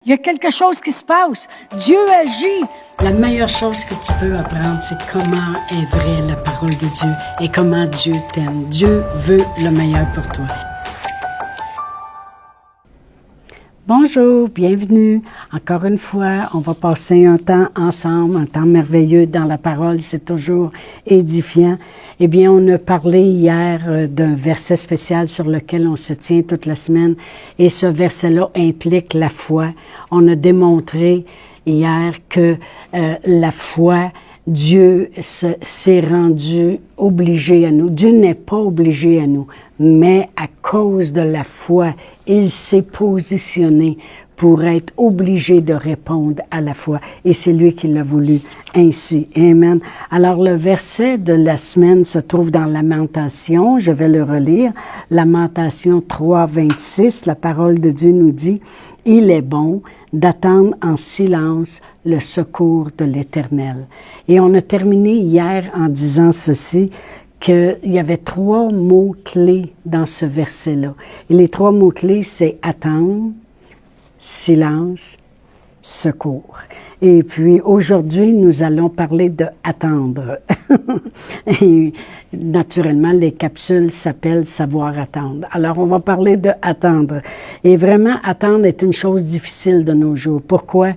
Il y a quelque chose qui se passe. Dieu agit. La meilleure chose que tu peux apprendre, c'est comment est vraie la parole de Dieu et comment Dieu t'aime. Dieu veut le meilleur pour toi. Bonjour, bienvenue. Encore une fois, on va passer un temps ensemble, un temps merveilleux dans la parole. C'est toujours édifiant. Eh bien, on a parlé hier d'un verset spécial sur lequel on se tient toute la semaine. Et ce verset-là implique la foi. On a démontré hier que la foi, Dieu s'est rendu obligé à nous. Dieu n'est pas obligé à nous, mais à cause de la foi, il s'est positionné pour être obligé de répondre à la foi. Et c'est lui qui l'a voulu ainsi. Amen. Alors, le verset de la semaine se trouve dans Lamentation. Je vais le relire. Lamentation 3, 26. La parole de Dieu nous dit, « Il est bon d'attendre en silence le secours de l'Éternel. » Et on a terminé hier en disant ceci, qu'il y avait 3 mots-clés dans ce verset-là. Et les 3 mots-clés, c'est « attendre », silence, secours. Et puis aujourd'hui, nous allons parler de attendre. Et naturellement, les capsules s'appellent savoir attendre. Alors, on va parler de attendre. Et vraiment, attendre est une chose difficile de nos jours. Pourquoi?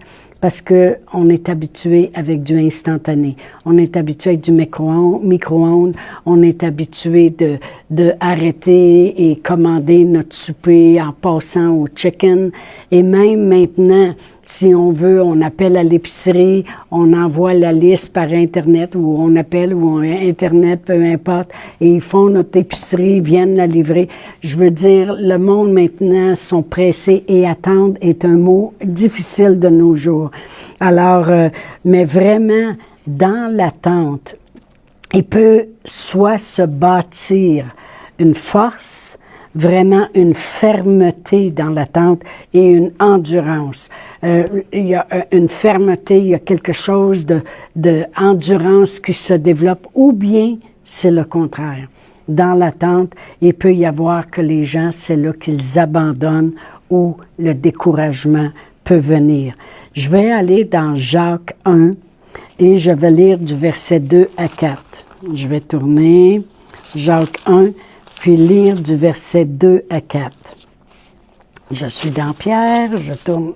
Parce que on est habitué avec du instantané. On est habitué avec du micro-ondes. On est habitué de arrêter et commander notre souper en passant au check-in. Et même maintenant, si on veut, on appelle à l'épicerie, on envoie la liste par Internet ou on appelle ou Internet, peu importe, et ils font notre épicerie, viennent la livrer. Je veux dire, le monde maintenant sont pressés et attendre est un mot difficile de nos jours. Alors, mais vraiment, dans l'attente, il peut soit se bâtir une force, vraiment une fermeté dans l'attente et une endurance. Il y a une fermeté, il y a quelque chose de endurance qui se développe, ou bien c'est le contraire. Dans l'attente, il peut y avoir que les gens, c'est là qu'ils abandonnent ou le découragement peut venir. Je vais aller dans Jacques 1 et je vais lire du verset 2 à 4. Je vais tourner Jacques 1 puis lire du verset 2 à 4. Je suis dans Pierre, je tourne.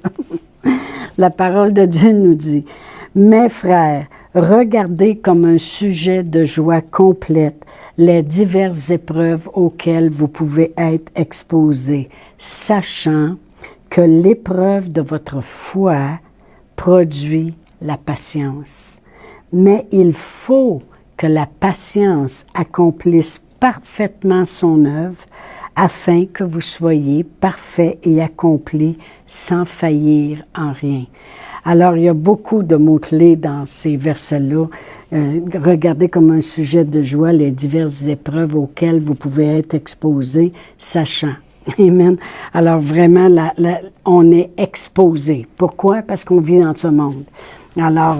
La parole de Dieu nous dit, « Mes frères, regardez comme un sujet de joie complète les diverses épreuves auxquelles vous pouvez être exposés, sachant que l'épreuve de votre foi produit la patience. Mais il faut que la patience accomplisse parfaitement son œuvre, afin que vous soyez parfaits et accomplis sans faillir en rien. » Alors, il y a beaucoup de mots-clés dans ces versets-là. Regardez comme un sujet de joie les diverses épreuves auxquelles vous pouvez être exposés, sachant. Amen. Alors, vraiment, on est exposé. Pourquoi? Parce qu'on vit dans ce monde. Alors,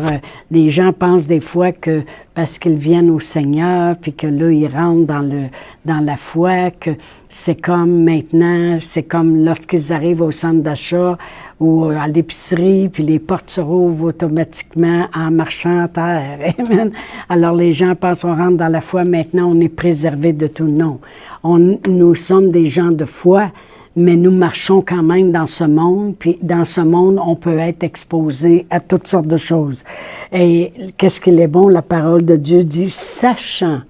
les gens pensent des fois que parce qu'ils viennent au Seigneur, puis que là, ils rentrent dans la foi, que c'est comme maintenant, c'est comme lorsqu'ils arrivent au centre d'achat ou à l'épicerie, puis les portes se rouvrent automatiquement en marchant à terre. Amen. Alors, les gens pensent qu'on rentre dans la foi, maintenant, on est préservé de tout. Non. Nous sommes des gens de foi, mais nous marchons quand même dans ce monde, puis dans ce monde, on peut être exposé à toutes sortes de choses. Et qu'est-ce qu'il est bon? La parole de Dieu dit, sachant,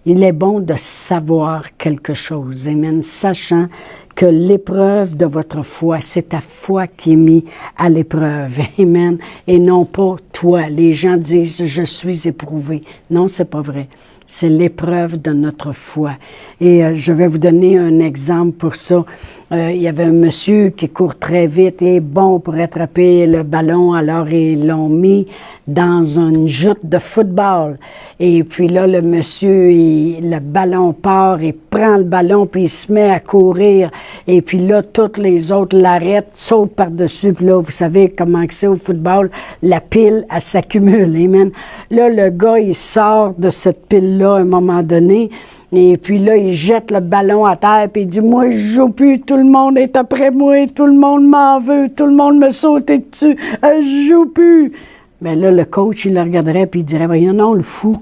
il est bon de savoir quelque chose. Amen. Sachant que l'épreuve de votre foi, c'est ta foi qui est mise à l'épreuve. Amen. Et non pas toi. Les gens disent, je suis éprouvé. Non, c'est pas vrai. C'est l'épreuve de notre foi. Et je vais vous donner un exemple pour ça. Il y avait un monsieur qui court très vite et est bon pour attraper le ballon. Alors, ils l'ont mis dans une joute de football. Et puis là, le monsieur, le ballon part, il prend le ballon, puis il se met à courir. Et puis là, toutes les autres l'arrêtent, sautent par-dessus. Puis là, vous savez comment c'est au football, la pile, elle s'accumule. Amen. Là, le gars, il sort de cette pile-là à un moment donné. Et puis là, il jette le ballon à terre, puis il dit, moi, je joue plus, tout le monde est après moi, tout le monde m'en veut, tout le monde me saute dessus, je joue plus. Ben là, le coach, il le regarderait, puis il dirait, voyons, non, le fou,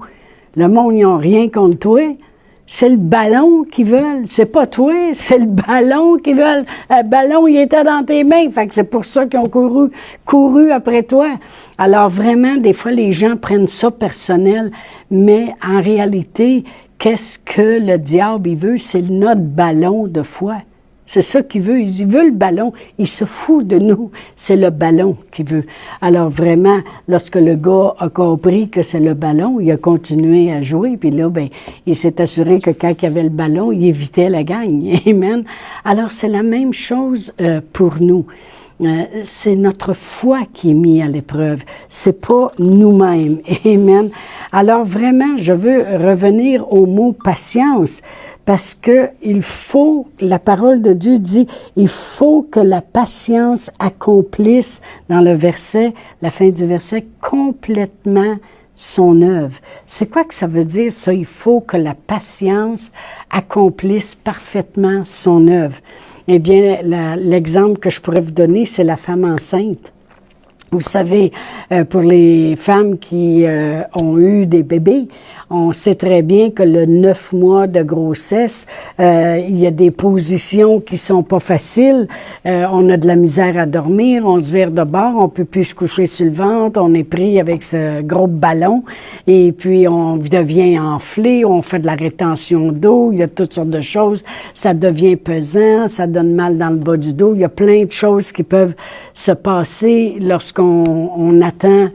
le monde, ils n'ont rien contre toi. C'est le ballon qu'ils veulent. C'est pas toi, c'est le ballon qu'ils veulent. Le ballon, il était dans tes mains. Fait que c'est pour ça qu'ils ont couru après toi. Alors vraiment, des fois, les gens prennent ça personnel, mais en réalité, qu'est-ce que le diable, il veut? C'est notre ballon de foi. C'est ça qu'il veut. Il veut le ballon. Il se fout de nous. C'est le ballon qu'il veut. Alors vraiment, lorsque le gars a compris que c'est le ballon, il a continué à jouer. Puis là, ben, il s'est assuré que quand il y avait le ballon, il évitait la gagne. Amen. Alors c'est la même chose pour nous. C'est notre foi qui est mise à l'épreuve. C'est pas nous-mêmes. Amen. Alors vraiment, je veux revenir au mot patience. Parce que il faut, la parole de Dieu dit, il faut que la patience accomplisse, dans le verset, la fin du verset, complètement son œuvre. C'est quoi que ça veut dire, ça? Il faut que la patience accomplisse parfaitement son œuvre. Eh bien, l'exemple que je pourrais vous donner, c'est la femme enceinte. Vous savez, pour les femmes qui ont eu des bébés, on sait très bien que le 9 mois de grossesse, il y a des positions qui sont pas faciles. On a de la misère à dormir, on se vire de bord, on peut plus se coucher sur le ventre, on est pris avec ce gros ballon et puis on devient enflé, on fait de la rétention d'eau, il y a toutes sortes de choses. Ça devient pesant, ça donne mal dans le bas du dos. Il y a plein de choses qui peuvent se passer lorsqu'on attend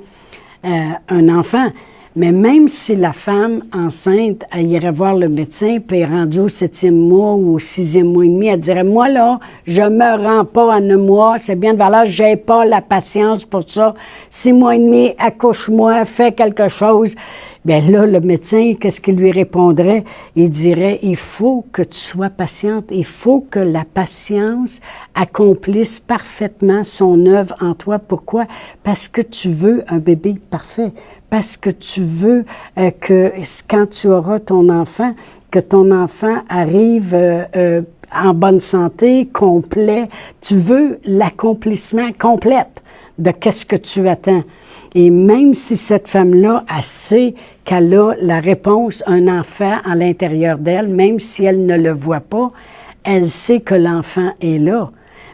un enfant. Mais même si la femme enceinte, elle irait voir le médecin, puis elle est rendue au 7e mois ou au 6e mois et demi, elle dirait, moi là, je me rends pas à 9 mois, c'est bien de valeur, j'ai pas la patience pour ça. 6 mois et demi, accouche-moi, fais quelque chose. Bien là, le médecin, qu'est-ce qu'il lui répondrait? Il dirait, il faut que tu sois patiente, il faut que la patience accomplisse parfaitement son œuvre en toi. Pourquoi? Parce que tu veux un bébé parfait. Parce que tu veux que quand tu auras ton enfant, que ton enfant arrive en bonne santé, complet. Tu veux l'accomplissement complète de qu'est-ce que tu attends. Et même si cette femme-là, elle sait qu'elle a la réponse, un enfant à l'intérieur d'elle, même si elle ne le voit pas, elle sait que l'enfant est là.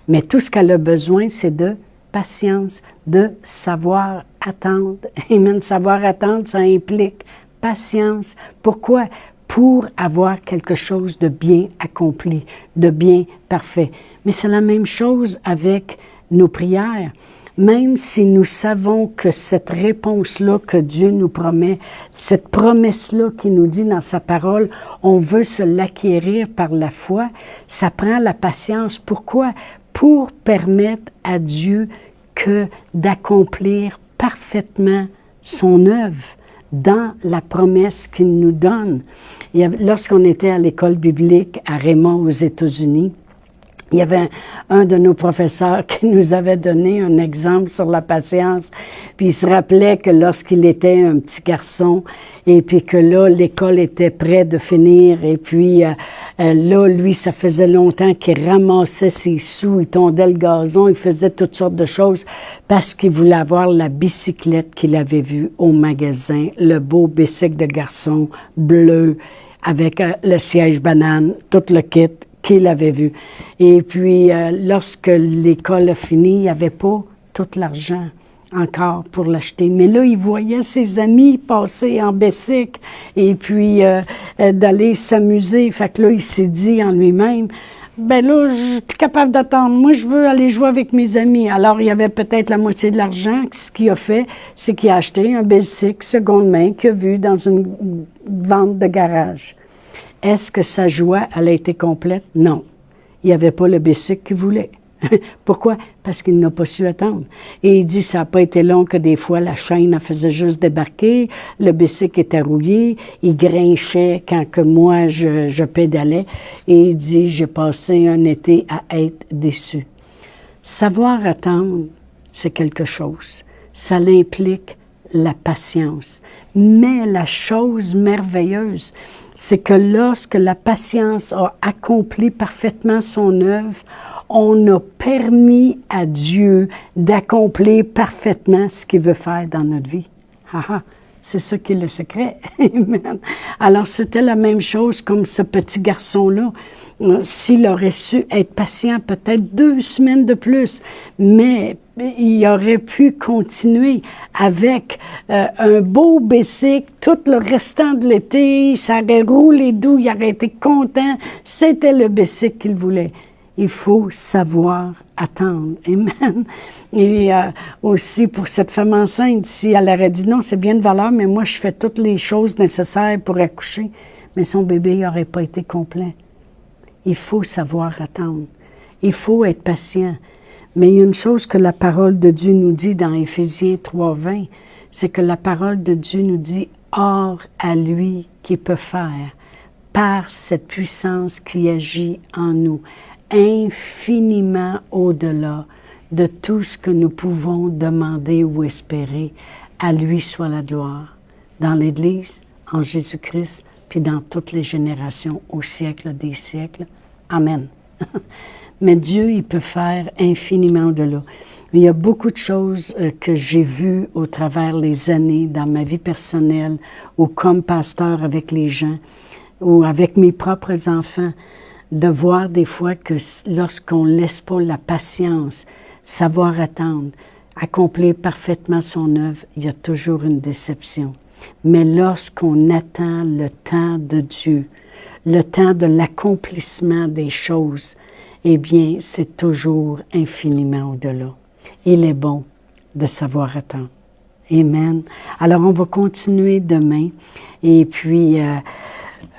Mais tout ce qu'elle a besoin, c'est de patience, de savoir attendre. Amen. Savoir attendre, ça implique patience. Pourquoi? Pour avoir quelque chose de bien accompli, de bien parfait. Mais c'est la même chose avec nos prières. Même si nous savons que cette réponse-là que Dieu nous promet, cette promesse-là qu'il nous dit dans sa parole, on veut se l'acquérir par la foi, ça prend la patience. Pourquoi? Pour permettre à Dieu d'accomplir parfaitement son œuvre dans la promesse qu'il nous donne. Lorsqu'on était à l'école biblique à Raymond aux États-Unis, il y avait un de nos professeurs qui nous avait donné un exemple sur la patience. Puis il se rappelait que lorsqu'il était un petit garçon, et puis que là, l'école était près de finir, et puis là, lui, ça faisait longtemps qu'il ramassait ses sous, il tondait le gazon, il faisait toutes sortes de choses parce qu'il voulait avoir la bicyclette qu'il avait vue au magasin, le beau bicycle de garçon bleu, avec le siège banane, tout le kit qu'il avait vu. Et puis, lorsque l'école a fini, il n'y avait pas tout l'argent encore pour l'acheter. Mais là, il voyait ses amis passer en bicycle et puis d'aller s'amuser. Fait que là, il s'est dit en lui-même, ben là, je suis plus capable d'attendre. Moi, je veux aller jouer avec mes amis. Alors, il y avait peut-être la moitié de l'argent. Ce qu'il a fait, c'est qu'il a acheté un bicycle seconde main qu'il a vu dans une vente de garage. Est-ce que sa joie, elle a été complète? Non. Il n'y avait pas le bicycle qu'il voulait. Pourquoi? Parce qu'il n'a pas su attendre. Et il dit, ça n'a pas été long que des fois, la chaîne, elle faisait juste débarquer, le bicycle était rouillé, il grinchait quand que moi, je pédalais. Et il dit, j'ai passé un été à être déçu. Savoir attendre, c'est quelque chose. Ça implique la patience. Mais la chose merveilleuse, c'est que lorsque la patience a accompli parfaitement son œuvre, on a permis à Dieu d'accomplir parfaitement ce qu'il veut faire dans notre vie. C'est ça qui est le secret. Amen. Alors, c'était la même chose comme ce petit garçon-là. S'il aurait su être patient peut-être 2 semaines de plus, mais il aurait pu continuer avec un beau bicycle tout le restant de l'été. Ça aurait roulé doux, il aurait été content. C'était le bicycle qu'il voulait. Il faut savoir attendre. Amen. Et aussi pour cette femme enceinte, si elle aurait dit non, c'est bien de valeur, mais moi je fais toutes les choses nécessaires pour accoucher, mais son bébé n'aurait pas été complet. Il faut savoir attendre. Il faut être patient. Mais il y a une chose que la parole de Dieu nous dit dans Éphésiens 3:20, c'est que la parole de Dieu nous dit « Or à lui qui peut faire, par cette puissance qui agit en nous, infiniment au-delà de tout ce que nous pouvons demander ou espérer. À lui soit la gloire, dans l'Église, en Jésus-Christ, puis dans toutes les générations, au siècle des siècles. Amen. » Mais Dieu, il peut faire infiniment au-delà. Il y a beaucoup de choses que j'ai vues au travers les années, dans ma vie personnelle, ou comme pasteur avec les gens, ou avec mes propres enfants, de voir des fois que lorsqu'on ne laisse pas la patience, savoir attendre, accomplir parfaitement son œuvre, il y a toujours une déception. Mais lorsqu'on attend le temps de Dieu, le temps de l'accomplissement des choses, eh bien, c'est toujours infiniment au-delà. Il est bon de savoir attendre. Amen. Alors, on va continuer demain et puis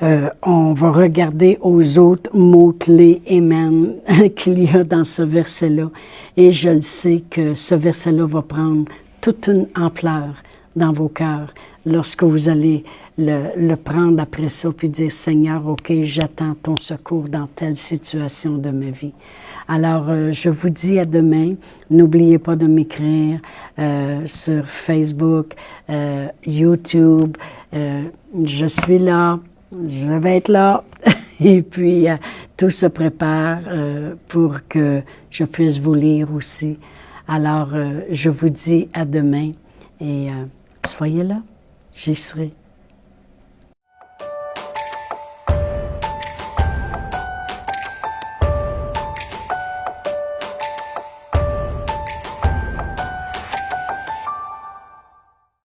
on va regarder aux autres mots-clés, Amen, qu'il y a dans ce verset-là. Et je le sais que ce verset-là va prendre toute une ampleur dans vos cœurs lorsque vous allez le prendre après ça, puis dire, Seigneur, OK, j'attends ton secours dans telle situation de ma vie. Alors, je vous dis à demain. N'oubliez pas de m'écrire sur Facebook, YouTube. Je suis là, je vais être là. Et puis, tout se prépare pour que je puisse vous lire aussi. Alors, je vous dis à demain et soyez là. J'y serai.